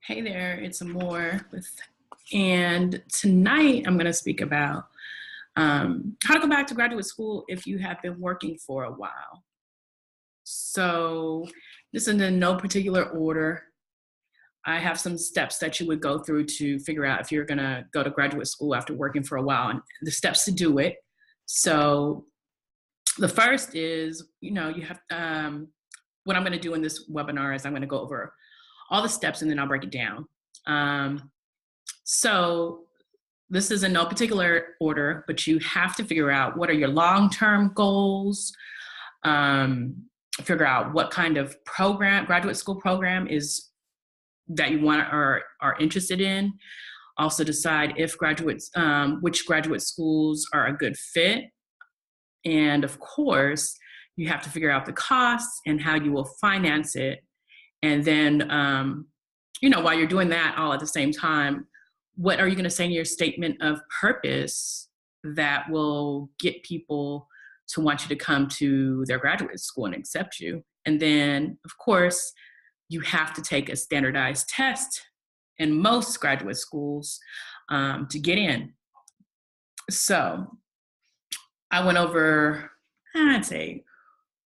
Hey there, it's Amore and tonight I'm going to speak about how to go back to graduate school if you have been working for a while. So this is in no particular order. I have some steps that you would go through to figure out if you're going to go to graduate school after working for a while and the steps to do it. So the first is, you have, what I'm going to do in this webinar is I'm going to go over all the steps and then I'll break it down. So this is in no particular order, but you have to figure out what are your long-term goals, figure out what kind of program, graduate school program is that you want or are interested in. Also decide if graduates, which graduate schools are a good fit. And of course, you have to figure out the costs and how you will finance it. And then, while you're doing that all at the same time, what are you going to say in your statement of purpose that will get people to want you to come to their graduate school and accept you? And then, of course, you have to take a standardized test in most graduate schools to get in. So I went over, I'd say,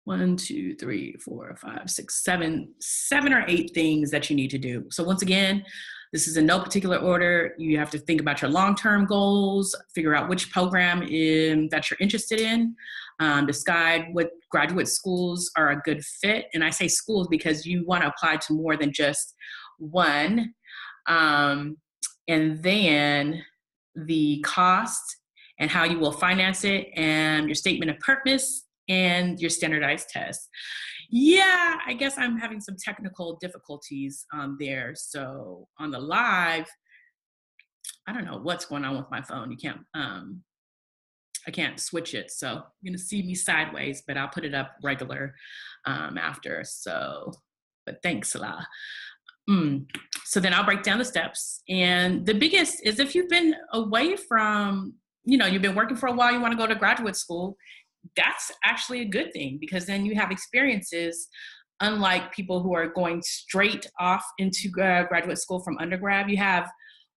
1, 2, 3, 4, 5, 6, 7 or 8 things that you need to do. So once again, this is in no particular order. You have to think about your long-term goals, figure out which program that you're interested in, decide what graduate schools are a good fit. And I say schools because you want to apply to more than just one. And then the cost and how you will finance it and your statement of purpose and your standardized test. Yeah, I guess I'm having some technical difficulties there. So on the live, I don't know what's going on with my phone. I can't switch it. So you're gonna see me sideways, but I'll put it up regular after. So, but thanks a lot. So then I'll break down the steps. And the biggest is if you've been away from, you've been working for a while, you wanna go to graduate school, that's actually a good thing because then you have experiences, unlike people who are going straight off into graduate school from undergrad. You have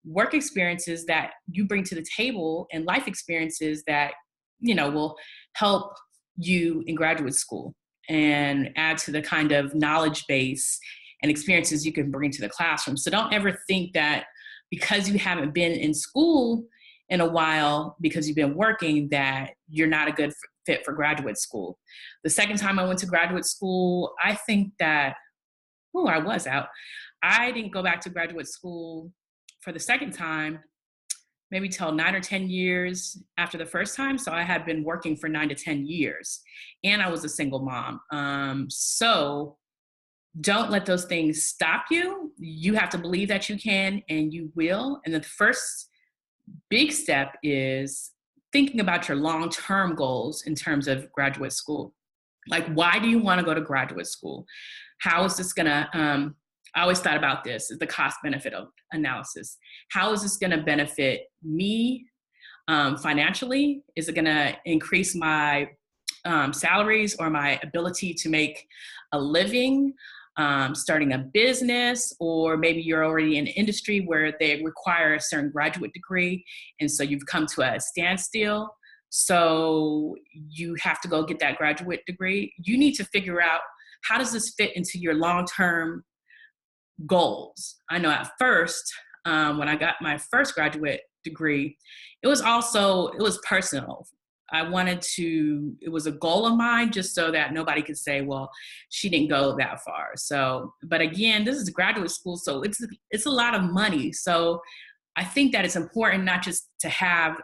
work experiences that you bring to the table and life experiences that, will help you in graduate school and add to the kind of knowledge base and experiences you can bring to the classroom. So don't ever think that because you haven't been in school in a while, because you've been working, that you're not a good fit for graduate school. The second time I went to graduate school, I think that, I was out. I didn't go back to graduate school for the second time, maybe till 9 or 10 years after the first time. So I had been working for 9 to 10 years and I was a single mom. So don't let those things stop you. You have to believe that you can and you will. And the first big step is thinking about your long-term goals in terms of graduate school. Like, why do you want to go to graduate school? How is this gonna, I always thought about this, is the cost benefit of analysis. How is this gonna benefit me financially? Is it gonna increase my salaries or my ability to make a living? Starting a business, or maybe you're already in an industry where they require a certain graduate degree, and so you've come to a standstill. So you have to go get that graduate degree. You need to figure out, how does this fit into your long-term goals? I know at first, when I got my first graduate degree, it was personal. It was a goal of mine just so that nobody could say, well, she didn't go that far. So, but again, this is graduate school, so it's a lot of money. So I think that it's important not just to have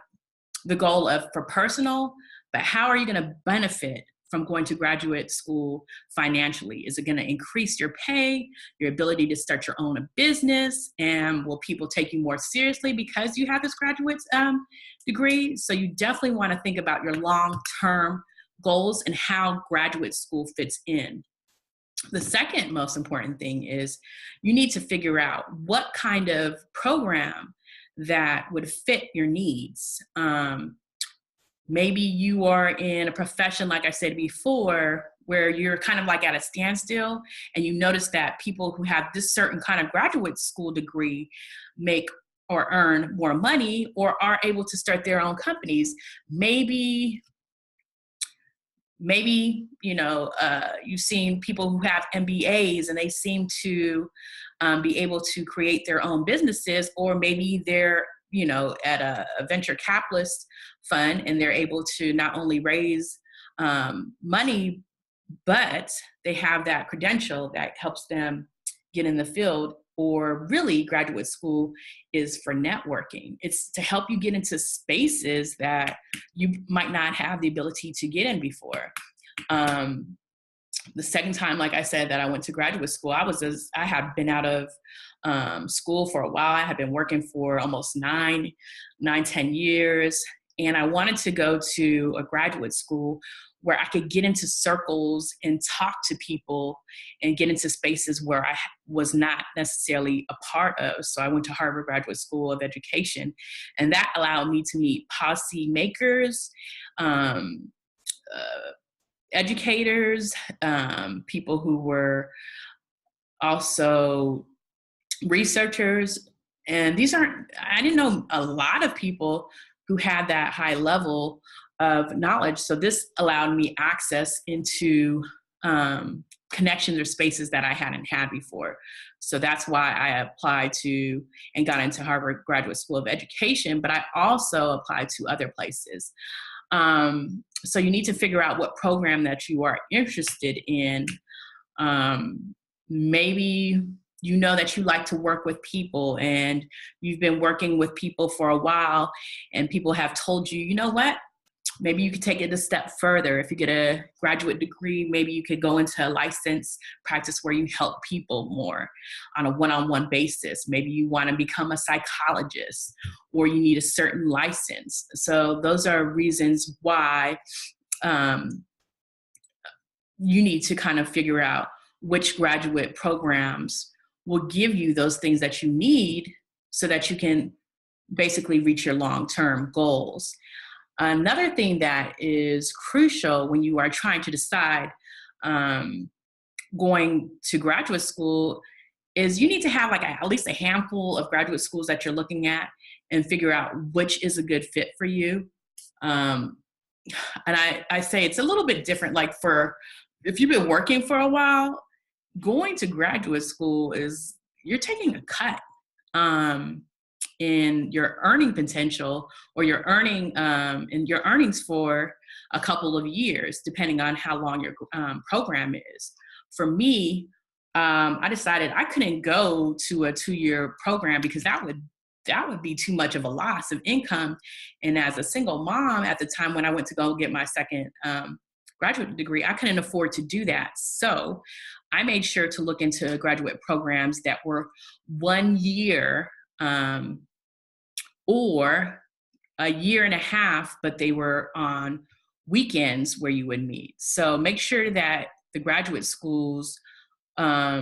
the goal for personal, but how are you going to benefit from going to graduate school financially? Is it going to increase your pay, your ability to start your own business? And will people take you more seriously because you have this graduate degree? So you definitely want to think about your long-term goals and how graduate school fits in. The second most important thing is you need to figure out what kind of program that would fit your needs. Maybe you are in a profession, like I said before, where you're kind of like at a standstill, and you notice that people who have this certain kind of graduate school degree make or earn more money or are able to start their own companies. Maybe you've seen people who have MBAs and they seem to be able to create their own businesses, or maybe they're at a venture capitalist fund and they're able to not only raise money, but they have that credential that helps them get in the field. Or really, graduate school is for networking. It's to help you get into spaces that you might not have the ability to get in before. The second time, like I said, that I went to graduate school, I had been out of school for a while. I had been working for almost 10 years. And I wanted to go to a graduate school where I could get into circles and talk to people and get into spaces where I was not necessarily a part of. So I went to Harvard Graduate School of Education, and that allowed me to meet policy makers, educators, people who were also researchers. And I didn't know a lot of people who had that high level of knowledge. So this allowed me access into connections or spaces that I hadn't had before. So that's why I applied to and got into Harvard Graduate School of Education, but I also applied to other places. So you need to figure out what program that you are interested in. Maybe you know that you like to work with people and you've been working with people for a while and people have told you, you know what, maybe you could take it a step further. If you get a graduate degree, maybe you could go into a licensed practice where you help people more on a one-on-one basis. Maybe you want to become a psychologist or you need a certain license. So those are reasons why you need to kind of figure out which graduate programs will give you those things that you need so that you can basically reach your long-term goals. Another thing that is crucial when you are trying to decide going to graduate school is you need to have like at least a handful of graduate schools that you're looking at and figure out which is a good fit for you. And I say it's a little bit different. Like if you've been working for a while, going to graduate school you're taking a cut in your earning potential, or your earnings for a couple of years, depending on how long your program is. For me, I decided I couldn't go to a 2-year program because that would be too much of a loss of income. And as a single mom at the time when I went to go get my second graduate degree, I couldn't afford to do that. So I made sure to look into graduate programs that were 1 year or a year and a half, but they were on weekends where you would meet. So make sure that the graduate schools are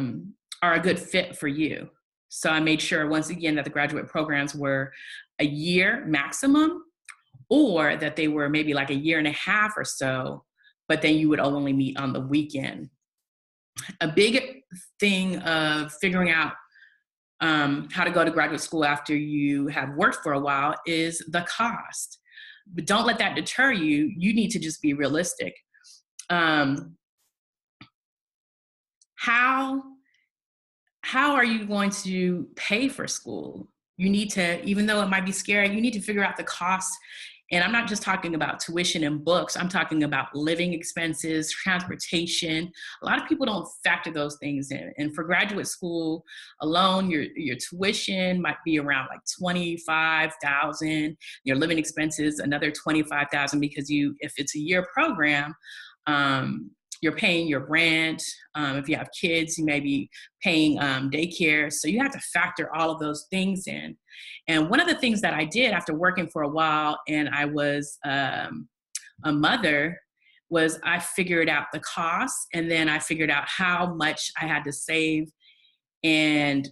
a good fit for you. So I made sure, once again, that the graduate programs were a year maximum, or that they were maybe like a year and a half or so, but then you would only meet on the weekend. A big thing of figuring out how to go to graduate school after you have worked for a while is the cost. But don't let that deter you. You need to just be realistic. How are you going to pay for school? You need to, even though it might be scary, you need to figure out the cost. And I'm not just talking about tuition and books. I'm talking about living expenses, transportation. A lot of people don't factor those things in. And for graduate school alone, your tuition might be around like $25,000. Your living expenses, another $25,000, because if it's a year program, you're paying your rent. If you have kids, you may be paying daycare. So you have to factor all of those things in. And one of the things that I did after working for a while and I was a mother was I figured out the costs, and then I figured out how much I had to save and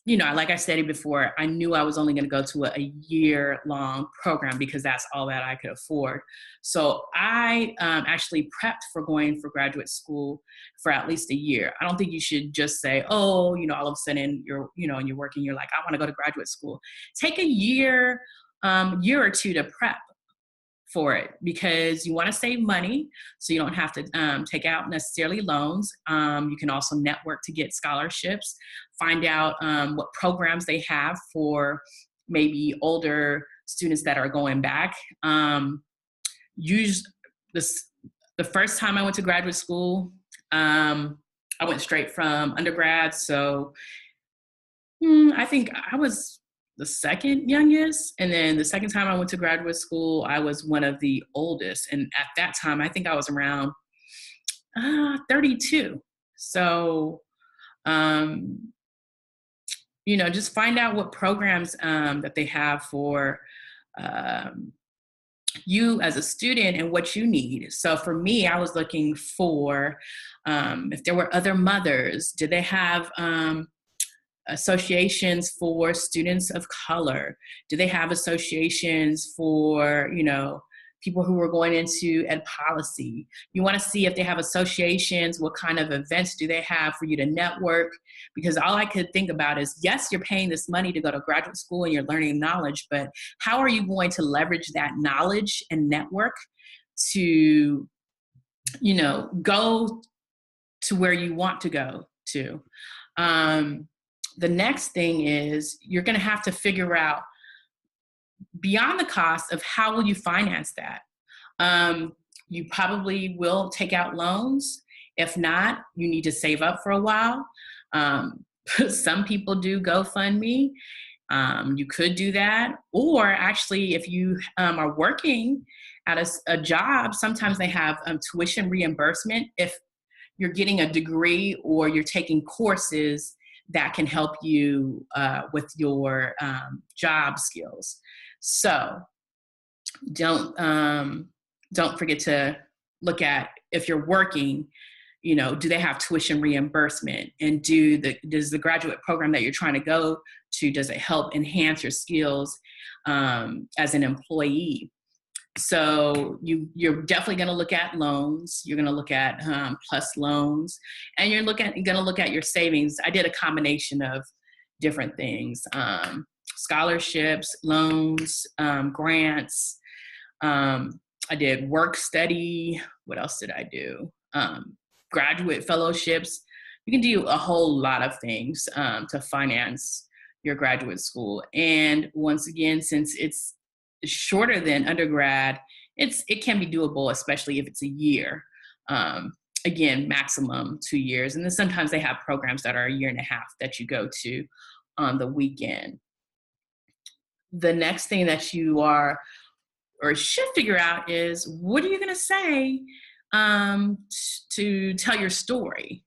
like I said before, I knew I was only going to go to a year-long program because that's all that I could afford. So I actually prepped for going for graduate school for at least a year. I don't think you should just say, oh, all of a sudden and you're working, you're like, I want to go to graduate school. Take a year or two to prep for it, because you want to save money so you don't have to take out necessarily loans. You can also network to get scholarships, find out what programs they have for maybe older students that are going back. Use this. The first time I went to graduate school, I went straight from undergrad, so I think I was the second youngest. And then the second time I went to graduate school, I was one of the oldest. And at that time, I think I was around 32. So, just find out what programs that they have for you as a student and what you need. So for me, I was looking for if there were other mothers, did they have associations for students of color? Do they have associations for, people who are going into ed policy? You want to see if they have associations, what kind of events do they have for you to network? Because all I could think about is, yes, you're paying this money to go to graduate school and you're learning knowledge, but how are you going to leverage that knowledge and network to, go to where you want to go to? The next thing is you're going to have to figure out, beyond the cost of, how will you finance that? You probably will take out loans. If not, you need to save up for a while. Some people do GoFundMe. You could do that. Or actually, if you are working at a job, sometimes they have tuition reimbursement if you're getting a degree or you're taking courses that can help you with your job skills. So don't forget to look at, if you're working, do they have tuition reimbursement? And does the graduate program that you're trying to go to, does it help enhance your skills as an employee? So you're definitely going to look at loans. You're going to look at plus loans, and you're going to look at your savings. I did a combination of different things: scholarships, loans, grants. I did work study. What else did I do? Graduate fellowships. You can do a whole lot of things to finance your graduate school. And once again, since it's shorter than undergrad, it can be doable, especially if it's a year. Again, maximum 2 years. And then sometimes they have programs that are a year and a half that you go to on the weekend. The next thing that you are or should figure out is, what are you going to say to tell your story?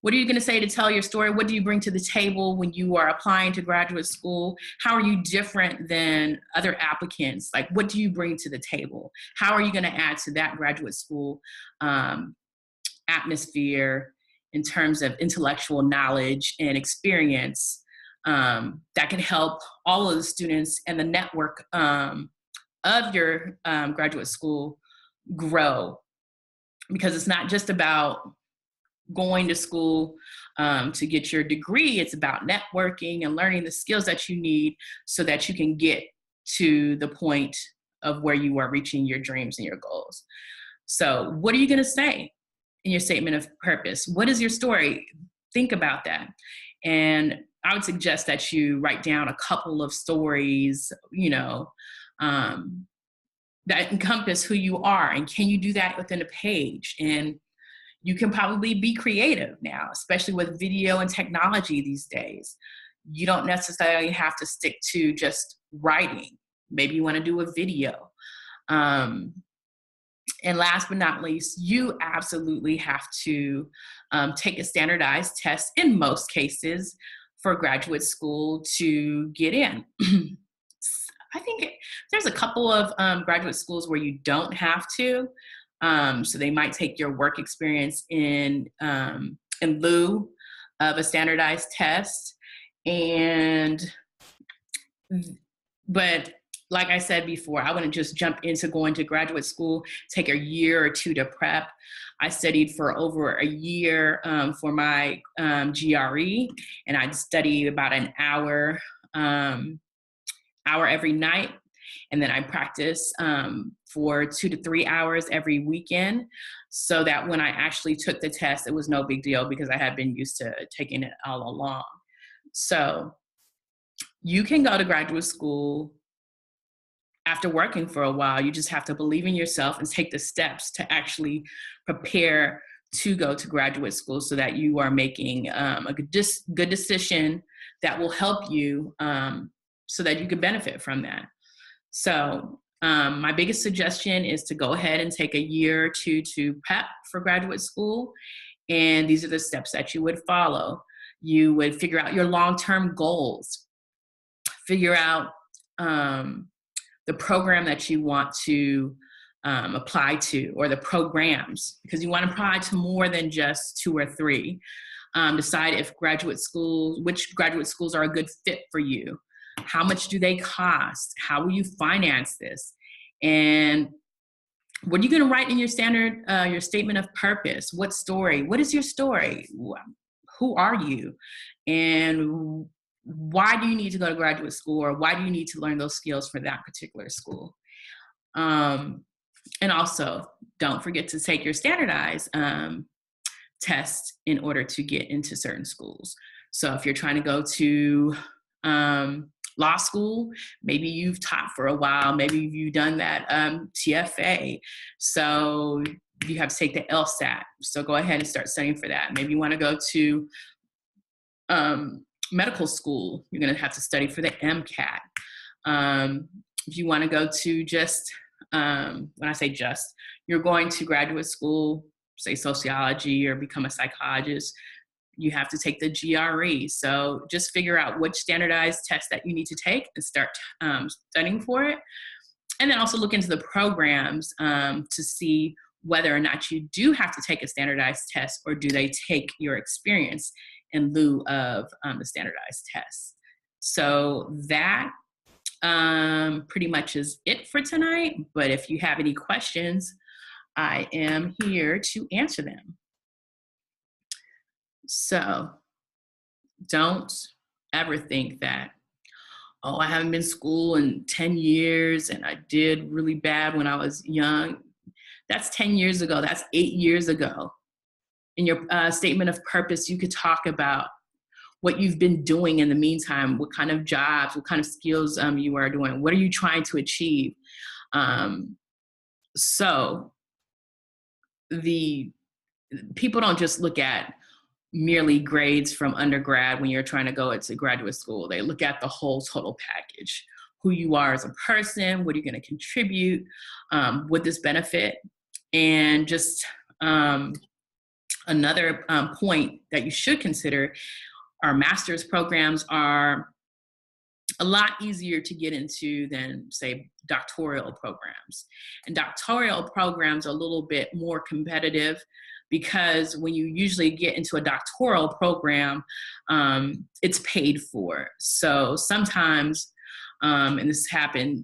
What are you going to say to tell your story? What do you bring to the table when you are applying to graduate school? How are you different than other applicants? Like, what do you bring to the table? How are you going to add to that graduate school atmosphere in terms of intellectual knowledge and experience that can help all of the students and the network of your graduate school grow? Because it's not just about going to school to get your degree. It's about networking and learning the skills that you need so that you can get to the point of where you are reaching your dreams and your goals. So what are you going to say in your statement of purpose? What is your story? Think about that. And I would suggest that you write down a couple of stories, that encompass who you are. And can you do that within a page? And you can probably be creative now, especially with video and technology these days. You don't necessarily have to stick to just writing. Maybe you want to do a video. And last but not least, you absolutely have to take a standardized test in most cases for graduate school to get in. I think there's a couple of graduate schools where you don't have to. So they might take your work experience in lieu of a standardized test. And, but like I said before, I wouldn't just jump into going to graduate school, take a year or two to prep. I studied for over a year for my GRE, and I'd study about an hour every night. And then I practice for 2 to 3 hours every weekend, so that when I actually took the test, it was no big deal because I had been used to taking it all along. So you can go to graduate school after working for a while. You just have to believe in yourself and take the steps to actually prepare to go to graduate school, so that you are making a good decision that will help you, so that you could benefit from that. So my biggest suggestion is to go ahead and take a year or two to prep for graduate school. And these are the steps that you would follow. You would figure out your long-term goals, figure out the program that you want to apply to, or the programs, because you want to apply to more than just 2 or 3. Decide if which graduate schools are a good fit for you. How much do they cost? How will you finance this? And what are you going to write in your your statement of purpose? What story? What is your story? Who are you? And why do you need to go to graduate school, or why do you need to learn those skills for that particular school? And also, don't forget to take your standardized test in order to get into certain schools. So if you're trying to go to law school, maybe you've taught for a while, maybe you've done that TFA, so you have to take the LSAT. So go ahead and start studying for that. Maybe you want to go to medical school, you're going to have to study for the MCAT. If you want to go to when I say you're going to graduate school, say sociology, or become a psychologist, you have to take the GRE. So just figure out which standardized test that you need to take and start studying for it. And then also look into the programs to see whether or not you do have to take a standardized test, or do they take your experience in lieu of the standardized test. So that pretty much is it for tonight. But if you have any questions, I am here to answer them. So don't ever think that, oh, I haven't been to school in 10 years and I did really bad when I was young. That's 10 years ago. That's 8 years ago. In your statement of purpose, you could talk about what you've been doing in the meantime, what kind of jobs, what kind of skills you are doing, what are you trying to achieve. So the people don't just look at merely grades from undergrad when you're trying to go into graduate school. They look at the whole total package, who you are as a person, what are you going to contribute, would this benefit. And just another point that you should consider, our master's programs are a lot easier to get into than, say, doctoral programs. And doctoral programs are a little bit more competitive, because when you usually get into a doctoral program, it's paid for. So sometimes, and this happened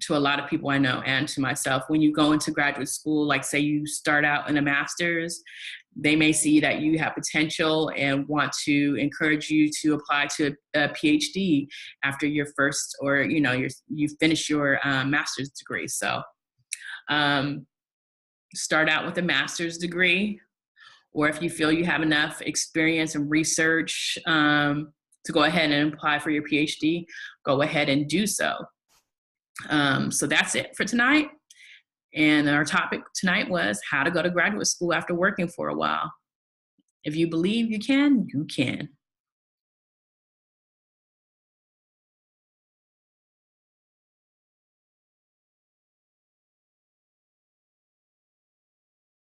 to a lot of people I know and to myself, when you go into graduate school, like say you start out in a master's, they may see that you have potential and want to encourage you to apply to a PhD after your first, or you finish your master's degree. So start out with a master's degree, or if you feel you have enough experience and research to go ahead and apply for your PhD, go ahead and do so. So that's it for tonight. And our topic tonight was how to go to graduate school after working for a while. If you believe you can, you can.